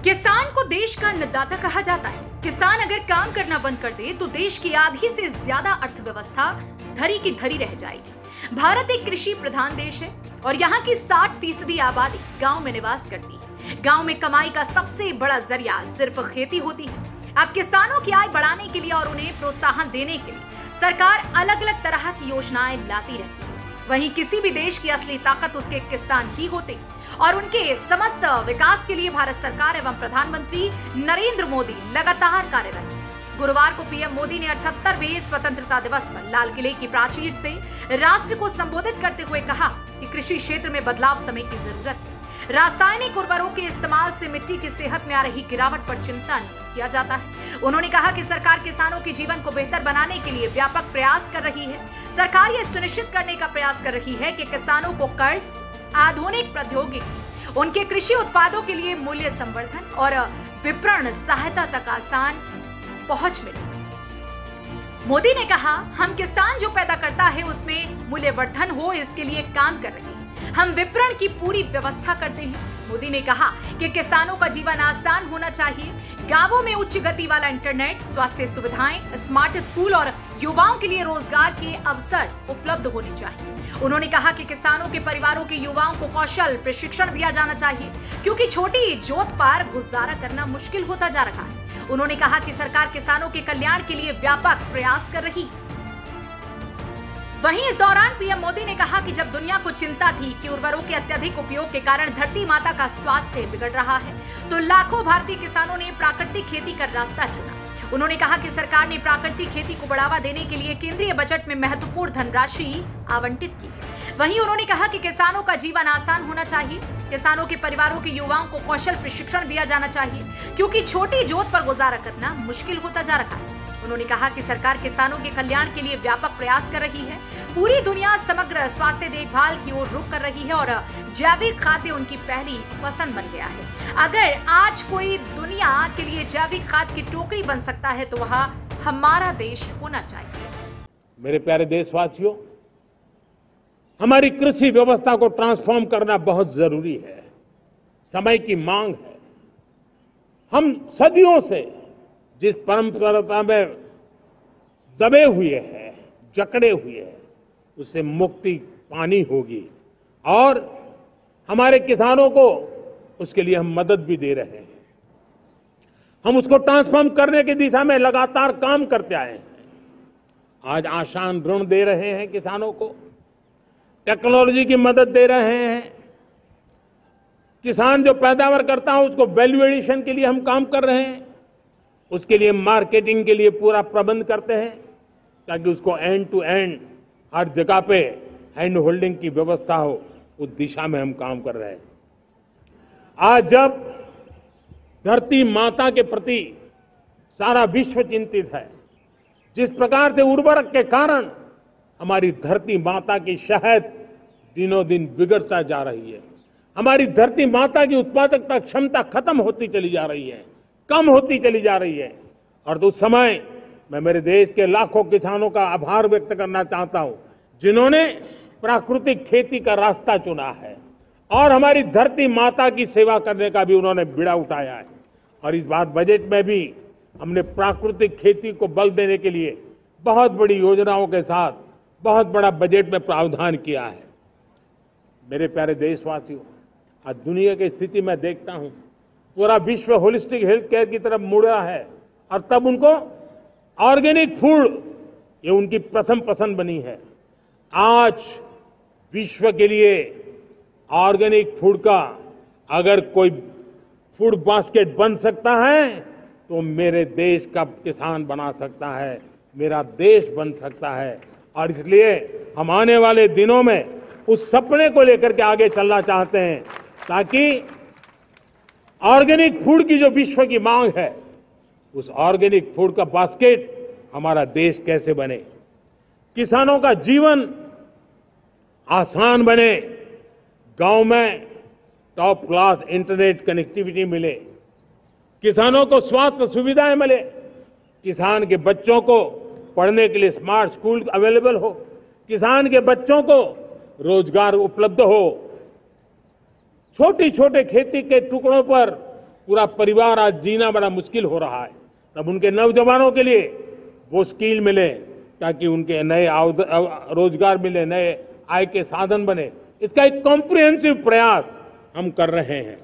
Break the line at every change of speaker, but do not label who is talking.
किसान को देश का अन्नदाता कहा जाता है। किसान अगर काम करना बंद कर दे तो देश की आधी से ज्यादा अर्थव्यवस्था धरी की धरी रह जाएगी। भारत एक कृषि प्रधान देश है और यहाँ की 60% आबादी गांव में निवास करती है। गांव में कमाई का सबसे बड़ा जरिया सिर्फ खेती होती है। अब किसानों की आय बढ़ाने के लिए और उन्हें प्रोत्साहन देने के लिए सरकार अलग अलग तरह की योजनाएं लाती रहती है। वहीं किसी भी देश की असली ताकत उसके किसान ही होते हैं और उनके समस्त विकास के लिए भारत सरकार एवं प्रधानमंत्री नरेंद्र मोदी लगातार कार्यरत है। गुरुवार को पीएम मोदी ने 78वें स्वतंत्रता दिवस पर लाल किले की प्राचीर से राष्ट्र को संबोधित करते हुए कहा कि कृषि क्षेत्र में बदलाव समय की जरूरत है। रासायनिक उर्वरकों के इस्तेमाल से मिट्टी की सेहत में आ रही गिरावट पर चिंतन किया जाता है। उन्होंने कहा कि सरकार किसानों के जीवन को बेहतर बनाने के लिए व्यापक प्रयास कर रही है। सरकार यह सुनिश्चित करने का प्रयास कर रही है कि किसानों को कर्ज, आधुनिक प्रौद्योगिकी, उनके कृषि उत्पादों के लिए मूल्य संवर्धन और विपणन सहायता तक आसान पहुंच मिले। मोदी ने कहा, हम किसान जो पैदा करता है उसमें मूल्यवर्धन हो, इसके लिए काम कर रहे हैं। हम विपणन की पूरी व्यवस्था करते हैं। मोदी ने कहा कि किसानों का जीवन आसान होना चाहिए। गांवों में उच्च गति वाला इंटरनेट, स्वास्थ्य सुविधाएं, स्मार्ट स्कूल और युवाओं के लिए रोजगार के अवसर उपलब्ध होने चाहिए। उन्होंने कहा कि किसानों के परिवारों के युवाओं को कौशल प्रशिक्षण दिया जाना चाहिए क्योंकि छोटी जोत पर गुजारा करना मुश्किल होता जा रहा है। उन्होंने कहा कि सरकार किसानों के कल्याण के लिए व्यापक प्रयास कर रही है। वहीं इस दौरान पीएम मोदी ने कहा कि जब दुनिया को चिंता थी कि उर्वरकों के अत्यधिक उपयोग के कारण धरती माता का स्वास्थ्य बिगड़ रहा है, तो लाखों भारतीय किसानों ने प्राकृतिक खेती का रास्ता चुना। उन्होंने कहा कि सरकार ने प्राकृतिक खेती को बढ़ावा देने के लिए केंद्रीय बजट में महत्वपूर्ण धनराशि आवंटित की। वहीं उन्होंने कहा कि किसानों का जीवन आसान होना चाहिए। किसानों के परिवारों के युवाओं को कौशल प्रशिक्षण दिया जाना चाहिए क्योंकि छोटी जोत पर गुजारा करना मुश्किल होता जा रहा है। उन्होंने कहा कि सरकार किसानों के कल्याण के लिए व्यापक प्रयास कर रही है। पूरी दुनिया समग्र स्वास्थ्य देखभाल की ओर रुख कर रही है और जैविक खाद्य उनकी पहली पसंद बन गया है। अगर आज कोई दुनिया के लिए जैविक खाद्य की टोकरी बन सकता है तो वह हमारा देश होना चाहिए।
मेरे प्यारे देशवासियों, हमारी कृषि व्यवस्था को ट्रांसफॉर्म करना बहुत जरूरी है। समय की मांग है। हम सदियों से जिस परंपरा में दबे हुए हैं, जकड़े हुए हैं, उससे मुक्ति पानी होगी और हमारे किसानों को उसके लिए हम मदद भी दे रहे हैं। हम उसको ट्रांसफॉर्म करने की दिशा में लगातार काम करते आए हैं। आज आसान ऋण दे रहे हैं किसानों को, टेक्नोलॉजी की मदद दे रहे हैं। किसान जो पैदावार करता है उसको वैल्यू एडिशन के लिए हम काम कर रहे हैं। उसके लिए मार्केटिंग के लिए पूरा प्रबंध करते हैं ताकि उसको एंड टू एंड हर जगह पे हैंड होल्डिंग की व्यवस्था हो। उस दिशा में हम काम कर रहे हैं। आज जब धरती माता के प्रति सारा विश्व चिंतित है, जिस प्रकार से उर्वरक के कारण हमारी धरती माता की शहद दिनों दिन बिगड़ता जा रही है, हमारी धरती माता की उत्पादकता क्षमता खत्म होती चली जा रही है, कम होती चली जा रही है। और उस समय मैं मेरे देश के लाखों किसानों का आभार व्यक्त करना चाहता हूं जिन्होंने प्राकृतिक खेती का रास्ता चुना है और हमारी धरती माता की सेवा करने का भी उन्होंने बीड़ा उठाया है। और इस बार बजट में भी हमने प्राकृतिक खेती को बल देने के लिए बहुत बड़ी योजनाओं के साथ बहुत बड़ा बजट में प्रावधान किया है। मेरे प्यारे देशवासियों, आज दुनिया की स्थिति में देखता हूं पूरा विश्व होलिस्टिक हेल्थ केयर की तरफ मुड़ रहा है और तब उनको ऑर्गेनिक फूड ये उनकी प्रथम पसंद बनी है। आज विश्व के लिए ऑर्गेनिक फूड का अगर कोई फूड बास्केट बन सकता है तो मेरे देश का किसान बना सकता है, मेरा देश बन सकता है। और इसलिए हम आने वाले दिनों में उस सपने को लेकर के आगे चलना चाहते हैं ताकि ऑर्गेनिक फूड की जो विश्व की मांग है, उस ऑर्गेनिक फूड का बास्केट हमारा देश कैसे बने, किसानों का जीवन आसान बने, गांव में टॉप क्लास इंटरनेट कनेक्टिविटी मिले, किसानों को स्वास्थ्य सुविधाएं मिले, किसान के बच्चों को पढ़ने के लिए स्मार्ट स्कूल अवेलेबल हो, किसान के बच्चों को रोजगार उपलब्ध हो, छोटे छोटे खेती के टुकड़ों पर पूरा परिवार आज जीना बड़ा मुश्किल हो रहा है, तब उनके नौजवानों के लिए वो स्किल मिले ताकि उनके नए रोजगार मिले, नए आय के साधन बने। इसका एक कॉम्प्रिहेंसिव प्रयास हम कर रहे हैं।